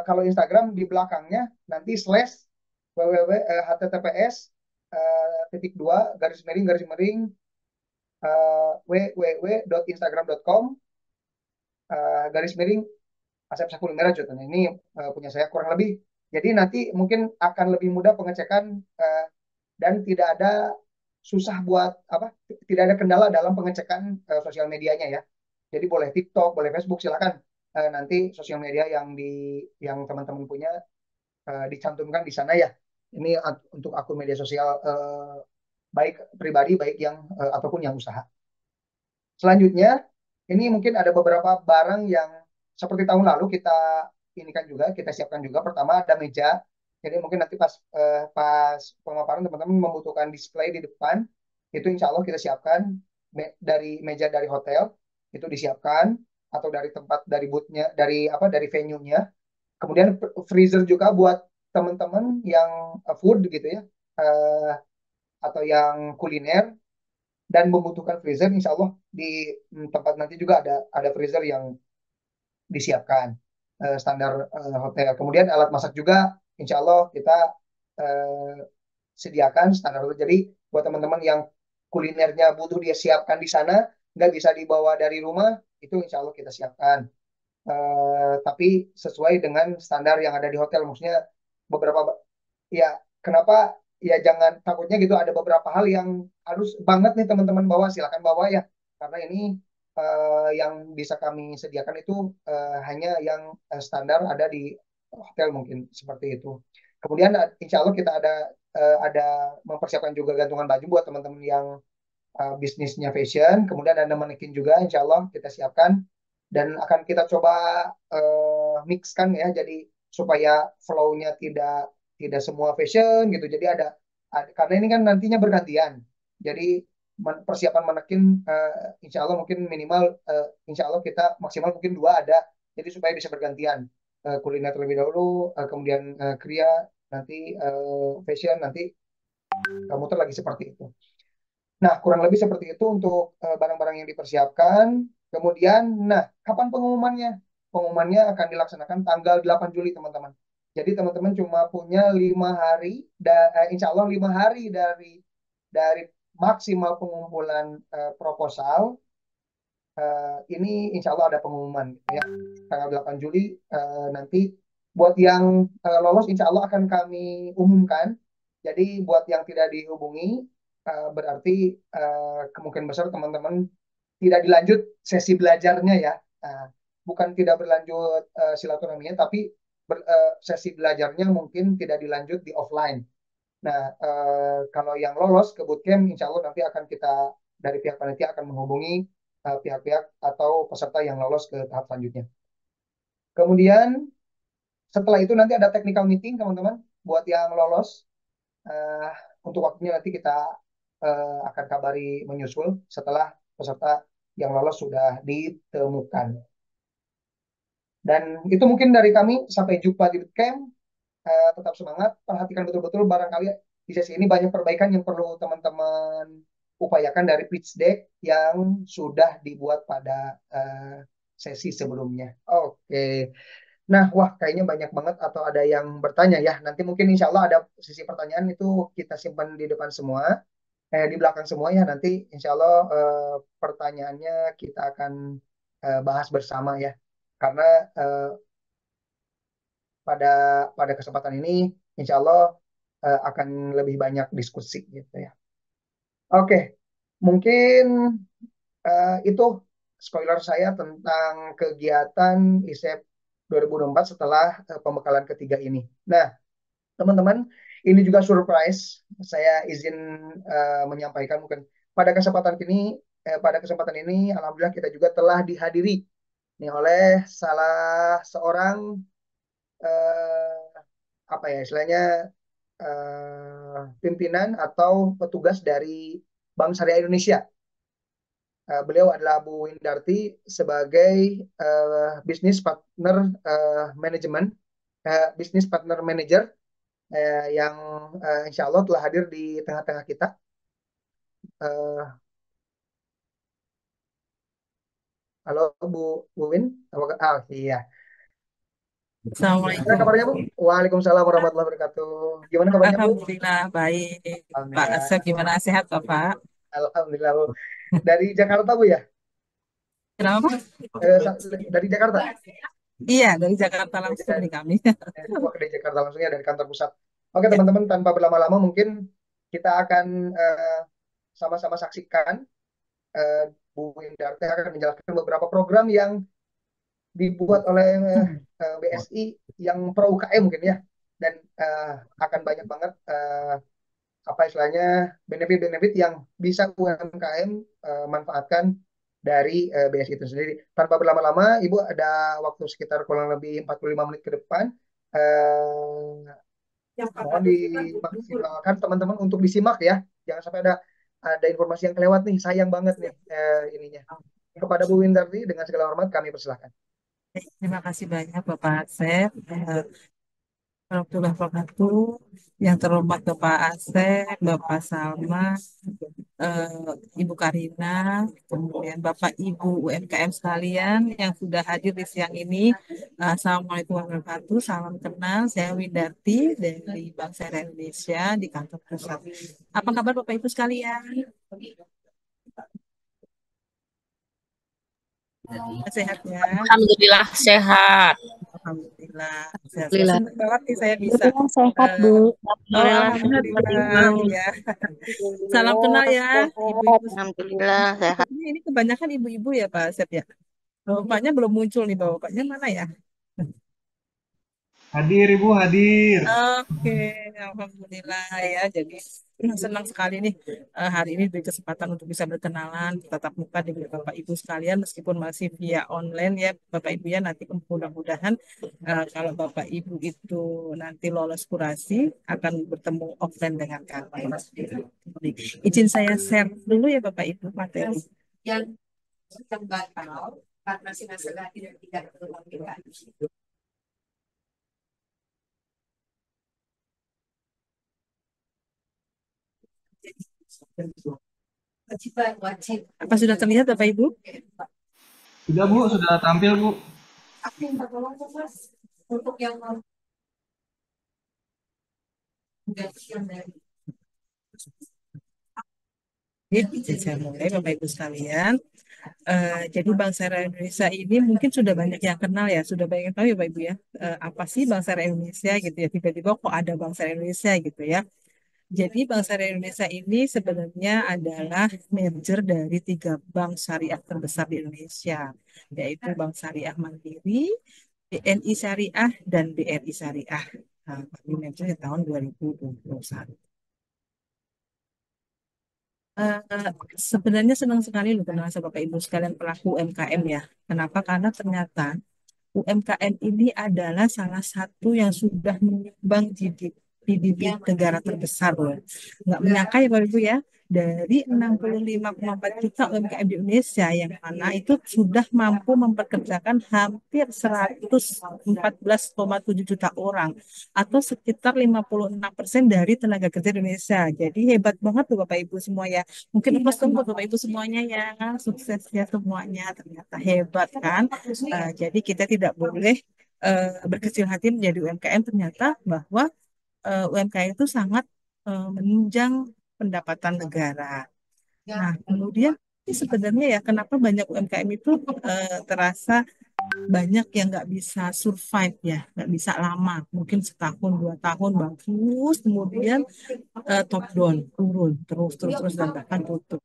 Kalau Instagram di belakangnya nanti slash https titik dua garis miring www.instagram.com garis miring Asep Sakuli Merah contohnya ini punya saya kurang lebih. Jadi nanti mungkin akan lebih mudah pengecekan dan tidak ada susah buat apa, tidak ada kendala dalam pengecekan sosial medianya ya. Jadi boleh TikTok, boleh Facebook, silakan nanti sosial media yang teman-teman punya dicantumkan di sana ya. Ini untuk akun media sosial baik pribadi, baik yang ataupun yang usaha. Selanjutnya, ini mungkin ada beberapa barang yang seperti tahun lalu kita ini kan juga kita siapkan juga. Pertama ada meja. Jadi mungkin nanti pas pemaparan teman-teman membutuhkan display di depan, itu insya Allah kita siapkan dari meja dari hotel itu disiapkan atau dari tempat dari boothnya dari apa dari venue-nya. Kemudian freezer juga buat teman-teman yang food gitu ya, eh, atau yang kuliner dan membutuhkan freezer, insya Allah di tempat nanti juga ada freezer yang disiapkan standar hotel. Kemudian alat masak juga, insya Allah kita eh, sediakan standar hotel. Jadi buat teman-teman yang kulinernya butuh dia siapkan di sana, nggak bisa dibawa dari rumah, itu insya Allah kita siapkan. Tapi sesuai dengan standar yang ada di hotel, maksudnya beberapa ya kenapa ya jangan takutnya gitu ada beberapa hal yang harus banget nih teman-teman bawa silakan bawa ya karena ini yang bisa kami sediakan itu hanya yang standar ada di hotel mungkin seperti itu. Kemudian insya Allah kita ada mempersiapkan juga gantungan baju buat teman-teman yang bisnisnya fashion. Kemudian ada manekin juga insya Allah kita siapkan dan akan kita coba mixkan ya jadi supaya flow-nya tidak tidak semua fashion gitu. Jadi karena ini kan nantinya bergantian. Jadi persiapan manekin insya Allah mungkin minimal insya Allah kita maksimal mungkin dua ada. Jadi supaya bisa bergantian. Kuliner terlebih dahulu, kemudian kria, nanti fashion, nanti muter lagi seperti itu. Nah, kurang lebih seperti itu untuk barang-barang yang dipersiapkan. Kemudian, nah, kapan pengumumannya? Pengumumannya akan dilaksanakan tanggal 8 Juli, teman-teman. Jadi, teman-teman cuma punya 5 hari, insya Allah 5 hari dari maksimal pengumpulan proposal. Ini insya Allah ada pengumuman, gitu ya. Tanggal 8 Juli nanti buat yang lolos, insya Allah akan kami umumkan. Jadi, buat yang tidak dihubungi, berarti kemungkinan besar teman-teman tidak dilanjut sesi belajarnya ya. Nah, bukan tidak berlanjut silaturahminya, tapi sesi belajarnya mungkin tidak dilanjut di offline. Nah, kalau yang lolos ke bootcamp, insya Allah nanti akan kita dari pihak panitia akan menghubungi pihak-pihak atau peserta yang lolos ke tahap selanjutnya. Kemudian setelah itu nanti ada technical meeting, teman-teman, buat yang lolos. Eh, untuk waktunya nanti kita akan kabari menyusul setelah peserta yang lolos sudah ditemukan. Dan itu mungkin dari kami. Sampai jumpa di bootcamp. Tetap semangat, perhatikan betul-betul barangkali di sesi ini banyak perbaikan yang perlu teman-teman upayakan dari pitch deck yang sudah dibuat pada sesi sebelumnya. Oke. Nah, wah kayaknya banyak banget atau ada yang bertanya ya. Nanti mungkin insya Allah ada sisi pertanyaan itu kita simpan di depan semua, di belakang semua ya. Nanti insya Allah pertanyaannya kita akan bahas bersama ya. Karena eh, pada pada kesempatan ini insya Allah akan lebih banyak diskusi gitu ya. Oke, mungkin itu spoiler saya tentang kegiatan ISEP 2024 setelah pembekalan ketiga ini. Nah, teman-teman, ini juga surprise. Saya izin menyampaikan mungkin pada kesempatan ini, alhamdulillah kita juga telah dihadiri nih oleh salah seorang eh, apa ya istilahnya pimpinan atau petugas dari Bank Syariah Indonesia. Beliau adalah Bu Windarti sebagai bisnis partner manajemen, bisnis partner manager yang insya Allah telah hadir di tengah-tengah kita. Eh, Halo Bu Win, iya. Gimana Assalamualaikum. kabarnya Bu? Waalaikumsalam warahmatullahi wabarakatuh. Gimana kabarnya Bu? Alhamdulillah baik. Pak Alhamdulillah. Asep gimana sehat Bapak? Alhamdulillah Bu. Dari Jakarta Bu ya? Kenapa? Dari Jakarta. Iya, dari Jakarta Dari, langsung nih kami. Wah, dari Jakarta langsungnya dari kantor pusat. Oke Ya. teman-teman, tanpa berlama-lama mungkin kita akan sama-sama saksikan eh, Bu Windarti akan menjelaskan beberapa program yang dibuat oleh BSI yang pro UKM mungkin ya. Dan akan banyak banget apa istilahnya benefit-benefit yang bisa UMKM manfaatkan dari BSI itu sendiri. Tanpa berlama-lama, Ibu ada waktu sekitar kurang lebih 45 menit ke depan. Eh, Mohon dimaksimalkan teman-teman untuk disimak ya. Jangan sampai ada informasi yang kelewat nih. Sayang banget nih ininya. Kepada Bu Windarti dengan segala hormat kami persilahkan. Terima kasih banyak Bapak Asep. Warahmatullahi wabarakatuh. Yang terhormat Bapak Asep, Bapak Salma, Ibu Karina, kemudian Bapak Ibu UMKM sekalian yang sudah hadir di siang ini. Assalamualaikum warahmatullahi wabarakatuh. Salam kenal, saya Windarti dari Bank Syariah Indonesia di kantor pusat. Apa kabar Bapak Ibu sekalian? Sehat ya? Alhamdulillah sehat. Alhamdulillah. Saya Alhamdulillah. senang banget nih saya bisa. Alhamdulillah sehat, eh, Bu. oh, Alhamdulillah sehat Pak Alhamdulillah Ibu. ya. Salam kenal Alhamdulillah ya, sehat. ibu-ibu. Alhamdulillah sehat. Sepertinya ini kebanyakan ibu-ibu ya Pak Asep ya. Bapaknya belum muncul nih, bapaknya mana ya? Hadir Ibu, hadir. Oke, alhamdulillah ya. Jadi senang sekali nih hari ini diberi kesempatan untuk bisa berkenalan tatap muka dengan Bapak Ibu sekalian meskipun masih via online ya Bapak Ibu ya nanti mudah-mudahan kalau Bapak Ibu itu nanti lolos kurasi akan bertemu offline dengan kami. Izin saya share dulu ya Bapak Ibu materi yang sedang batal karena sinasela tidak terlalu. Kewajiban wajib. Apa sudah terlihat Bapak Ibu? Sudah Bu, sudah tampil Bu. Aku minta tolong dong, Mas untuk yang mau gantian dari. Jadi saya mulai Bapak Ibu sekalian. Jadi Bank Syariah Indonesia ini mungkin sudah banyak yang kenal ya, sudah banyak yang tahu ya Bapak Ibu ya. Apa sih Bank Syariah Indonesia gitu ya? Tiba-tiba kok ada Bank Syariah Indonesia gitu ya. Jadi Bank Syariah Indonesia ini sebenarnya adalah merger dari tiga bank syariah terbesar di Indonesia, yaitu Bank Syariah Mandiri, BNI Syariah, dan BRI Syariah. Nah, kami merger di tahun 2021. Eh, Sebenarnya senang sekali loh kenal sama Bapak Ibu sekalian pelaku UMKM ya. Kenapa? Karena ternyata UMKM ini adalah salah satu yang sudah menyumbang GDP negara terbesar loh. Nggak menyangka ya Bapak Ibu ya, dari 65,4 juta UMKM di Indonesia yang mana itu sudah mampu mempekerjakan hampir 114,7 juta orang atau sekitar 56% dari tenaga kerja Indonesia. Jadi hebat banget tuh Bapak Ibu semua ya. Mungkin pas buat Bapak Ibu semuanya ya, suksesnya semuanya ternyata hebat kan. Jadi kita tidak boleh berkecil hati menjadi UMKM ternyata bahwa UMKM itu sangat menunjang pendapatan negara. Nah, kemudian ini sebenarnya ya kenapa banyak UMKM itu terasa banyak yang nggak bisa survive ya, nggak bisa lama, mungkin setahun 2 tahun bagus, kemudian top down turun terus terus terus dan bahkan tutup.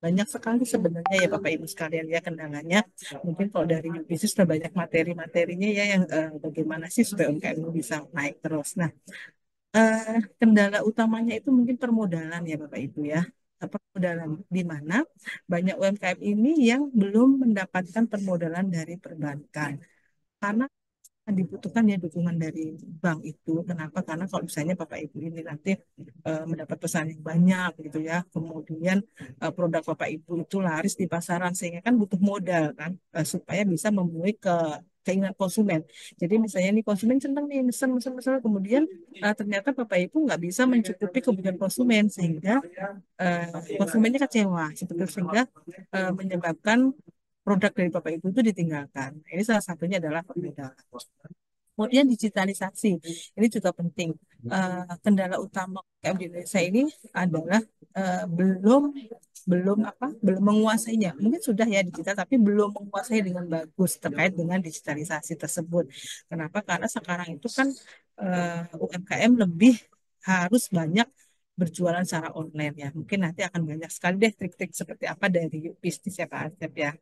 Banyak sekali sebenarnya ya Bapak Ibu sekalian ya kendalanya. Mungkin kalau dari new business sudah banyak materi-materinya ya yang bagaimana sih supaya UMKM ini bisa naik terus. Nah, kendala utamanya itu mungkin permodalan ya Bapak Ibu ya. Permodalan di mana banyak UMKM ini yang belum mendapatkan permodalan dari perbankan. Karena dibutuhkan ya dukungan dari bank itu. Kenapa? Karena kalau misalnya Bapak Ibu ini nanti mendapat pesan yang banyak gitu ya, kemudian produk Bapak Ibu itu laris di pasaran sehingga kan butuh modal kan supaya bisa memenuhi keinginan konsumen. Jadi misalnya nih konsumen senang nih mesen mesen mesen kemudian ternyata Bapak Ibu nggak bisa mencukupi kebutuhan konsumen sehingga eh, konsumennya kecewa seperti itu. Sehingga menyebabkan produk dari Bapak Ibu itu ditinggalkan. Ini salah satunya adalah permodalan. Kemudian digitalisasi, ini juga penting. Kendala utama UMKM di Indonesia ini adalah belum belum apa belum menguasainya. Mungkin sudah ya digital, tapi belum menguasai dengan bagus terkait dengan digitalisasi tersebut. Kenapa? Karena sekarang itu kan UMKM lebih harus banyak berjualan secara online ya. Mungkin nanti akan banyak sekali deh trik-trik seperti apa dari bisnis ya Pak Asep ya.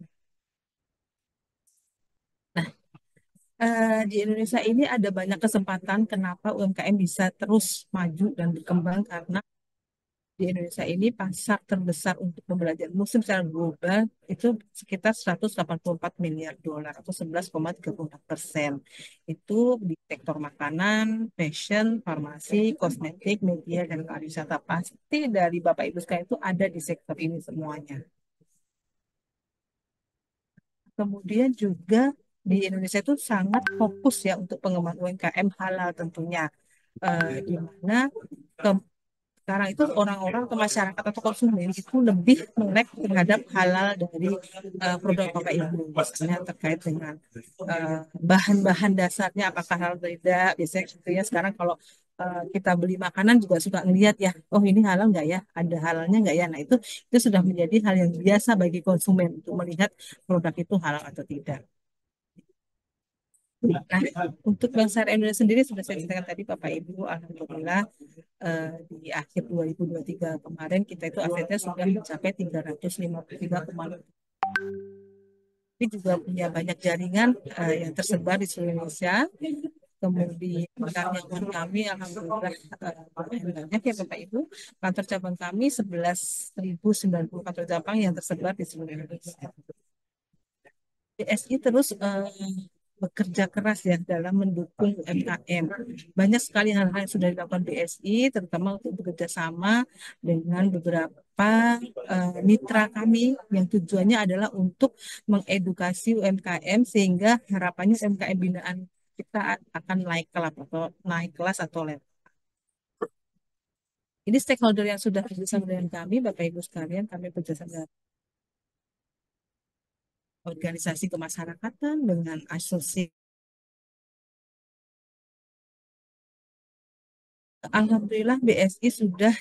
Nah, di Indonesia ini ada banyak kesempatan kenapa UMKM bisa terus maju dan berkembang karena di Indonesia ini pasar terbesar untuk pembelajaran muslim secara global itu sekitar 184 miliar dolar atau 11,36%. Itu di sektor makanan, fashion, farmasi, kosmetik, media, dan pariwisata. Pasti dari Bapak Ibu sekalian itu ada di sektor ini semuanya. Kemudian juga di Indonesia itu sangat fokus ya untuk pengembangan UMKM halal tentunya. Di mana sekarang itu orang-orang atau masyarakat atau konsumen itu lebih melek terhadap halal dari produk Bapak Ibu, misalnya terkait dengan bahan-bahan dasarnya apakah halal atau tidak. Biasanya gitu ya, sekarang kalau kita beli makanan juga suka ngelihat ya, oh ini halal nggak ya, ada halalnya nggak ya. Nah itu sudah menjadi hal yang biasa bagi konsumen untuk melihat produk itu halal atau tidak. Nah, untuk Bank Syariah Indonesia sendiri sudah saya ceritakan tadi Bapak Ibu, alhamdulillah di akhir 2023 kemarin kita itu asetnya sudah mencapai 353,6. Ini juga punya banyak jaringan yang tersebar di seluruh Indonesia. Kemudian karyawan kami alhamdulillah banyak ya Bapak Ibu. Kantor cabang kami 11.090 kantor cabang yang tersebar di seluruh Indonesia. BSI terus bekerja keras ya dalam mendukung UMKM. Banyak sekali hal-hal yang sudah dilakukan BSI, terutama untuk bekerja sama dengan beberapa mitra kami yang tujuannya adalah untuk mengedukasi UMKM sehingga harapannya UMKM binaan kita akan naik kelas atau level. Ini stakeholder yang sudah bekerjasama dengan kami, Bapak Ibu sekalian, kami bekerjasama dengan organisasi kemasyarakatan, dengan asosiasi. Alhamdulillah BSI sudah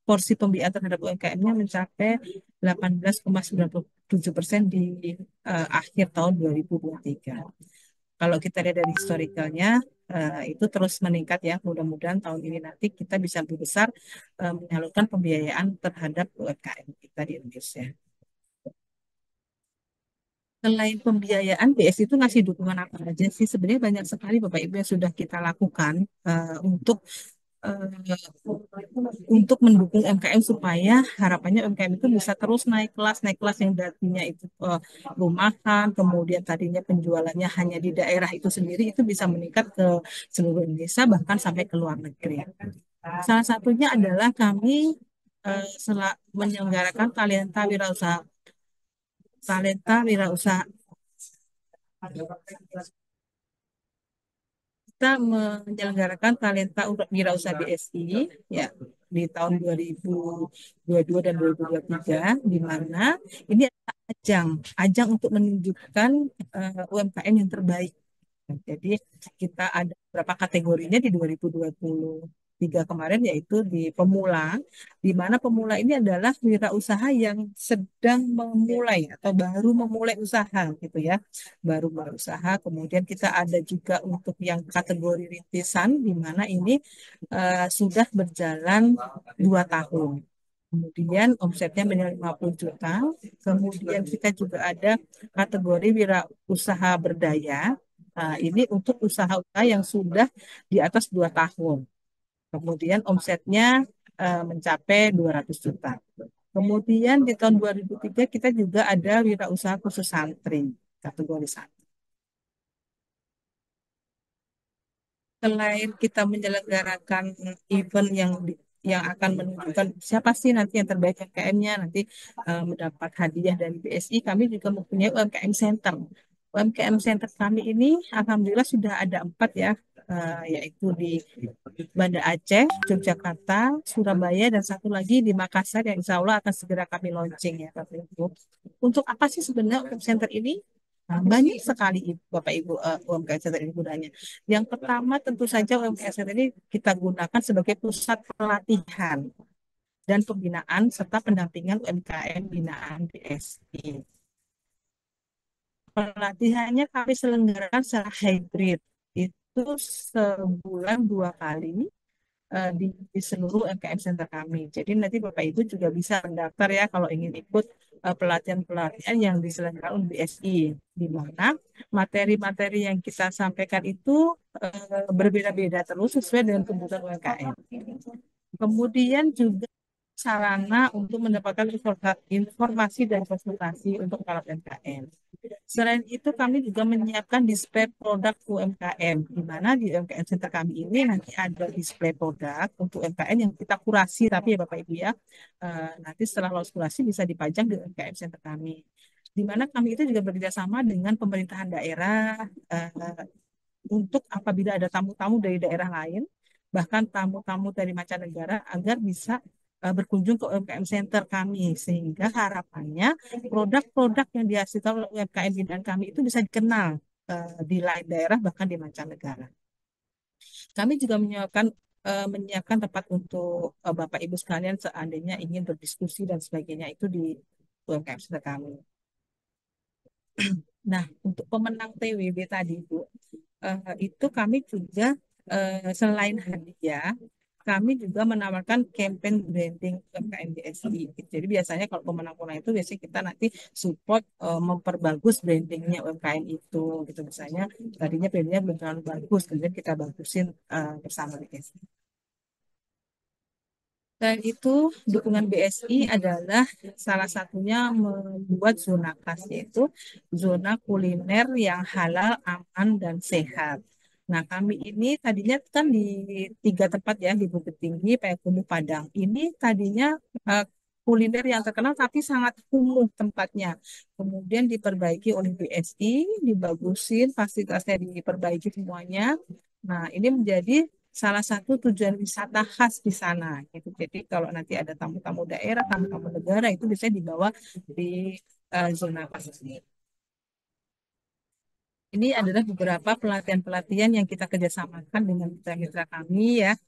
porsi pembiayaan terhadap UMKM-nya mencapai 18,97% di akhir tahun 2023. Kalau kita lihat dari historikalnya, itu terus meningkat ya. Mudah-mudahan tahun ini nanti kita bisa lebih besar menyalurkan pembiayaan terhadap UMKM kita di Indonesia. Selain pembiayaan, BSI itu ngasih dukungan apa aja sih? Sebenarnya banyak sekali Bapak Ibu yang sudah kita lakukan eh, untuk mendukung UMKM supaya harapannya UMKM itu bisa terus naik kelas yang tadinya itu rumahan, kemudian tadinya penjualannya hanya di daerah itu sendiri, itu bisa meningkat ke seluruh Indonesia bahkan sampai ke luar negeri. Salah satunya adalah kami menyelenggarakan talenta wirausaha. Kita menyelenggarakan talenta wirausaha BSI ya di tahun 2022 dan 2023 di mana ini adalah ajang untuk menunjukkan UMKM yang terbaik. Jadi kita ada beberapa kategorinya di 2023 kemarin yaitu di pemula, di mana pemula ini adalah wirausaha yang sedang memulai atau baru memulai usaha gitu ya, baru berusaha. Kemudian kita ada juga untuk yang kategori rintisan, di mana ini sudah berjalan 2 tahun. Kemudian omsetnya mencapai 50 juta. Kemudian kita juga ada kategori wirausaha berdaya. Nah, ini untuk usaha-usaha yang sudah di atas 2 tahun. Kemudian omsetnya mencapai 200 juta. Kemudian di tahun 2003 kita juga ada wirausaha khusus santri, kategori santri. Selain kita menyelenggarakan event yang akan menunjukkan siapa sih nanti yang terbaik UMKM-nya nanti mendapat hadiah dari BSI, kami juga mempunyai UMKM Center. UMKM Center kami ini alhamdulillah sudah ada 4 ya, yaitu di Banda Aceh, Yogyakarta, Surabaya, dan satu lagi di Makassar yang insya Allah akan segera kami launching ya Bapak Ibu. Untuk apa sih sebenarnya UMKM Center ini? Nah, banyak sekali Bapak Ibu UMKM Center ini gunanya. Yang pertama tentu saja UMKM Center ini kita gunakan sebagai pusat pelatihan dan pembinaan serta pendampingan UMKM binaan BSI. Pelatihannya kami selenggarakan secara hybrid, itu sebulan 2 kali di seluruh UMKM Center kami. Jadi nanti Bapak Ibu juga bisa mendaftar ya kalau ingin ikut pelatihan-pelatihan yang diselenggarakan oleh BSI, di mana materi-materi yang kita sampaikan itu berbeda-beda terus sesuai dengan kebutuhan UMKM. Kemudian juga sarana untuk mendapatkan informasi dan konsultasi untuk para UMKM. Selain itu, kami juga menyiapkan display produk UMKM, di mana di UMKM Center kami ini nanti ada display produk untuk UMKM yang kita kurasi, tapi ya Bapak Ibu ya, nanti setelah lolos kurasi bisa dipajang di UMKM Center kami. Di mana kami itu juga bekerjasama dengan pemerintahan daerah untuk apabila ada tamu-tamu dari daerah lain, bahkan tamu-tamu dari mancanegara agar bisa berkunjung ke UMKM Center kami, sehingga harapannya produk-produk yang dihasilkan oleh UMKM binaan kami itu bisa dikenal di lain daerah bahkan di mancanegara. Kami juga menyiapkan tempat untuk Bapak Ibu sekalian seandainya ingin berdiskusi dan sebagainya itu di UMKM Center kami. Nah, untuk pemenang TWB tadi Bu, itu kami juga selain hadiah, kami juga menawarkan campaign branding UMKM BSI. Jadi biasanya kalau pemenang-pemenang itu biasanya kita nanti support memperbagus brandingnya UMKM itu, gitu misalnya tadinya brandingnya belum terlalu bagus, kemudian kita bagusin bersama BSI. Dan itu dukungan BSI adalah salah satunya membuat zona khas, yaitu zona kuliner yang halal, aman, dan sehat. Nah, kami ini tadinya kan di 3 tempat ya, di Bukit Tinggi, Payakumbuh, Padang. Ini tadinya kuliner yang terkenal tapi sangat kumuh tempatnya. Kemudian diperbaiki oleh BSI, dibagusin, fasilitasnya diperbaiki semuanya. Nah, ini menjadi salah satu tujuan wisata khas di sana gitu. Jadi kalau nanti ada tamu-tamu daerah, tamu-tamu negara itu bisa dibawa di zona khas ini. Ini adalah beberapa pelatihan-pelatihan yang kita kerjasamakan dengan mitra-mitra kami ya.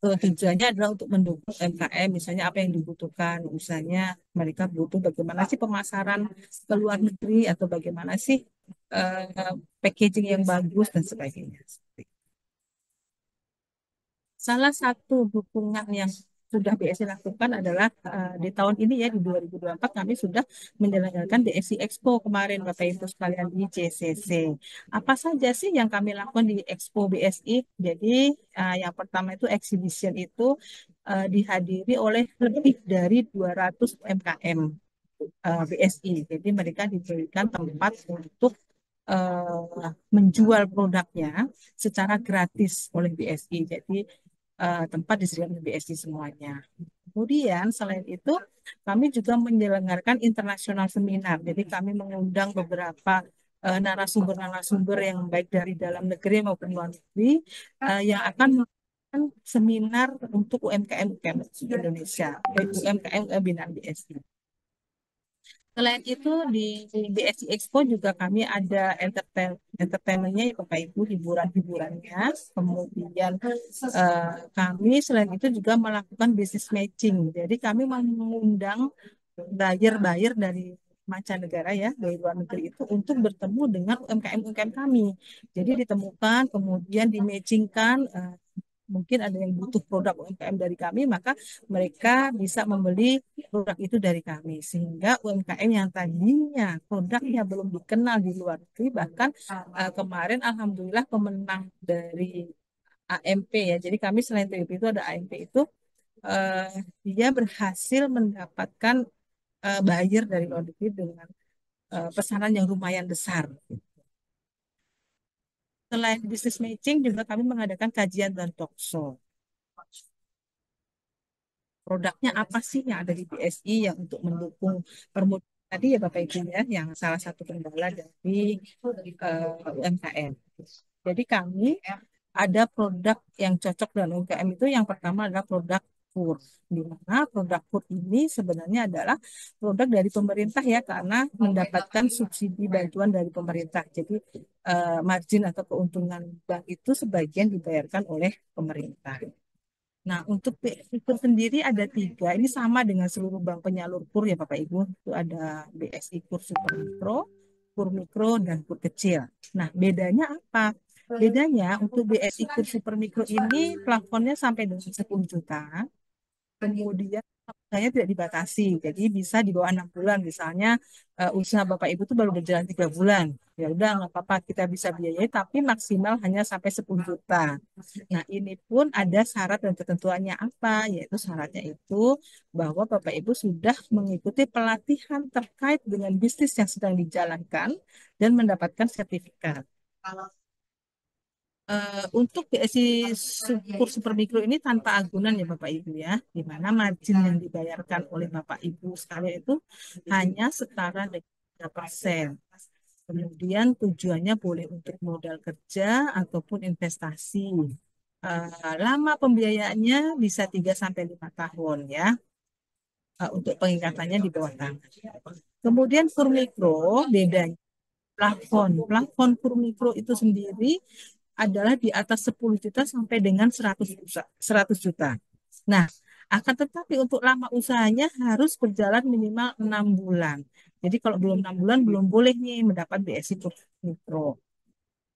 Tujuannya adalah untuk mendukung UMKM, misalnya apa yang dibutuhkan, misalnya mereka butuh bagaimana sih pemasaran ke luar negeri atau bagaimana sih packaging yang bagus dan sebagainya. Salah satu dukungan yang sudah BSI lakukan adalah di tahun ini ya, di 2024 kami sudah menyelenggarakan BSI Expo kemarin Bapak Ibu sekalian di JCC. Apa saja sih yang kami lakukan di Expo BSI? Jadi yang pertama itu exhibition itu dihadiri oleh lebih dari 200 UMKM BSI. Jadi mereka diberikan tempat untuk menjual produknya secara gratis oleh BSI. Jadi tempat disediakan BSI semuanya. Kemudian selain itu kami juga menyelenggarakan internasional seminar. Jadi kami mengundang beberapa narasumber-narasumber yang baik dari dalam negeri maupun luar negeri yang akan melakukan seminar untuk UMKM Indonesia, UMKM binaan BSI. Selain itu di BSI Expo juga kami ada entertainmentnya ya Bapak Ibu, hiburan-hiburannya. Kemudian kami selain itu juga melakukan business matching. Jadi kami mengundang buyer-buyer dari mancanegara ya, dari luar negeri itu untuk bertemu dengan UMKM-UMKM kami. Jadi ditemukan, kemudian dimatchingkan mungkin ada yang butuh produk UMKM dari kami, maka mereka bisa membeli produk itu dari kami. Sehingga UMKM yang tadinya produknya belum dikenal di luar negeri, bahkan kemarin Alhamdulillah pemenang dari AMP ya. Jadi kami selain TWP itu ada AMP itu, dia berhasil mendapatkan buyer dari luar negeri dengan pesanan yang lumayan besar. Selain business matching, juga kami mengadakan kajian dan talk show. Produknya apa sih yang ada di BSI yang untuk mendukung permukaan tadi ya Bapak Ibu ya, yang salah satu kendala dari UMKM. Jadi kami ada produk yang cocok dengan UMKM itu yang pertama adalah produk KUR. Di mana produk KUR ini sebenarnya adalah produk dari pemerintah ya, karena mendapatkan subsidi bantuan dari pemerintah. Jadi margin atau keuntungan bank itu sebagian dibayarkan oleh pemerintah. Nah, untuk BSI KUR sendiri ada 3. Ini sama dengan seluruh bank penyalur KUR ya Bapak Ibu. Itu ada BSI KUR Super Mikro, KUR Mikro, dan KUR Kecil. Nah, bedanya apa? Bedanya untuk BSI KUR Super Mikro ini plafonnya sampai dengan 10 juta. Kemudian saya tidak dibatasi, jadi bisa di bawah 6 bulan. Misalnya usaha Bapak Ibu itu baru berjalan 3 bulan. Ya udah nggak apa-apa, kita bisa biayai, tapi maksimal hanya sampai 10 juta. Nah, ini pun ada syarat dan ketentuannya apa, yaitu syaratnya itu bahwa Bapak Ibu sudah mengikuti pelatihan terkait dengan bisnis yang sedang dijalankan dan mendapatkan sertifikat. Untuk BSI KUR Super Mikro ini tanpa agunan ya Bapak Ibu ya, di mana margin yang dibayarkan oleh Bapak Ibu sekalian itu hanya setara dengan 3%. Kemudian tujuannya boleh untuk modal kerja ataupun investasi. Lama pembiayaannya bisa 3 sampai 5 tahun ya. Untuk pengikatannya di bawah tanah. Kemudian KUR Mikro bedanya plafon KUR Mikro itu sendiri adalah di atas 10 juta sampai dengan 100 juta. Nah, akan tetapi untuk lama usahanya harus berjalan minimal 6 bulan. Jadi kalau belum 6 bulan belum boleh nih mendapat BSI KUR Mikro.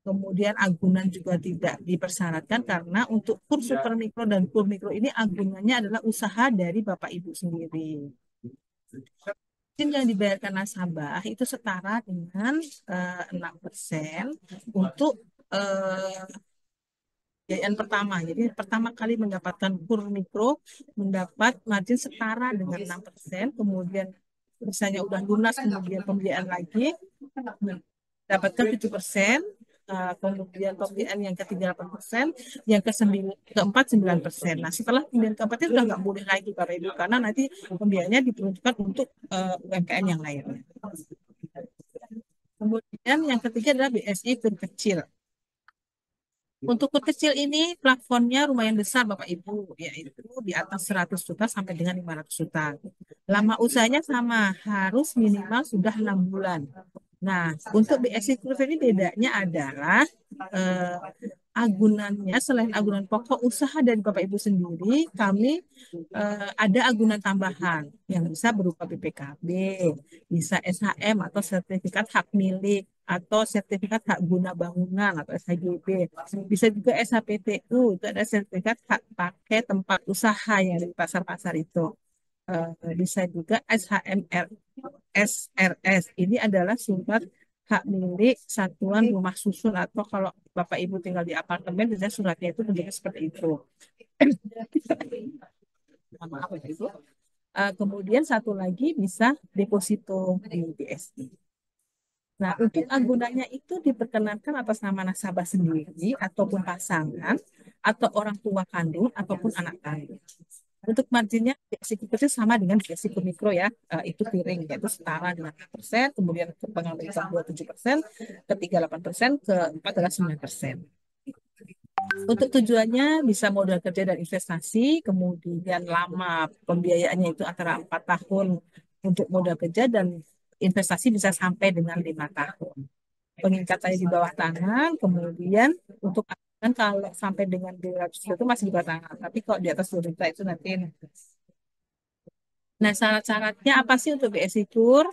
Kemudian agunan juga tidak dipersyaratkan karena untuk KUR Super Mikro dan KUR Mikro ini agunannya adalah usaha dari Bapak Ibu sendiri. Yang dibayarkan nasabah itu setara dengan 6% untuk biayaan pertama. Jadi pertama kali mendapatkan KUR Mikro mendapat margin setara dengan 6%, kemudian misalnya udah lunas kemudian pembiayaan lagi dapatkan 7%, kemudian pembiayaan yang ketiga 8%, yang keempat 9%. Nah, setelah pembiayaan keempat itu sudah nggak boleh lagi Bapak Ibu, karena nanti pembiayaannya diperuntukkan untuk UMKM yang lainnya. Kemudian yang ketiga adalah BSI KUR Kecil. Untuk KUR Kecil ini plafonnya lumayan besar Bapak Ibu, yaitu di atas 100 juta sampai dengan 500 juta. Lama usahanya sama, harus minimal sudah 6 bulan. Nah, untuk BSI KUR ini bedanya adalah agunannya selain agunan pokok usaha dari Bapak Ibu sendiri, kami ada agunan tambahan yang bisa berupa BPKB, bisa SHM atau sertifikat hak milik, atau sertifikat hak guna bangunan atau SHGB. Bisa juga SHPTU, itu ada sertifikat hak pakai tempat usaha yang di pasar-pasar itu. Bisa juga SHMR, SRS. Ini adalah surat hak milik satuan rumah susun, atau kalau Bapak Ibu tinggal di apartemen, biasanya suratnya itu bentuknya seperti itu. Maaf, Ibu. Kemudian satu lagi bisa deposito di BSI. Nah, untuk agunannya itu diperkenankan atas nama nasabah sendiri ataupun pasangan atau orang tua kandung ataupun anak kandung. Untuk marginnya BSI KUR Kecil sama dengan BSI KUR Mikro ya, itu piring, yaitu setara dengan 4%, kemudian ke pengembalian 27%, ketiga 8%, keempat adalah 9%. Untuk tujuannya bisa modal kerja dan investasi, kemudian lama pembiayaannya itu antara 4 tahun untuk modal kerja, dan investasi bisa sampai dengan 5 tahun. Pengikatannya di bawah tangan, kemudian untuk kan kalau sampai dengan 200 juta itu masih di bawah tangan, tapi kalau di atas 2 juta itu nanti. Nah, syarat-syaratnya apa sih untuk BSI KUR?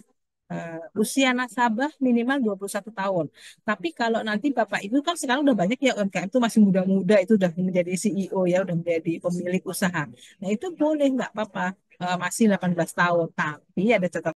Usia nasabah minimal 21 tahun. Tapi kalau nanti Bapak Ibu kan sekarang udah banyak ya UMKM itu masih muda-muda, itu udah menjadi CEO ya, udah menjadi pemilik usaha. Nah, itu boleh nggak apa-apa, masih 18 tahun. Tapi ada catatan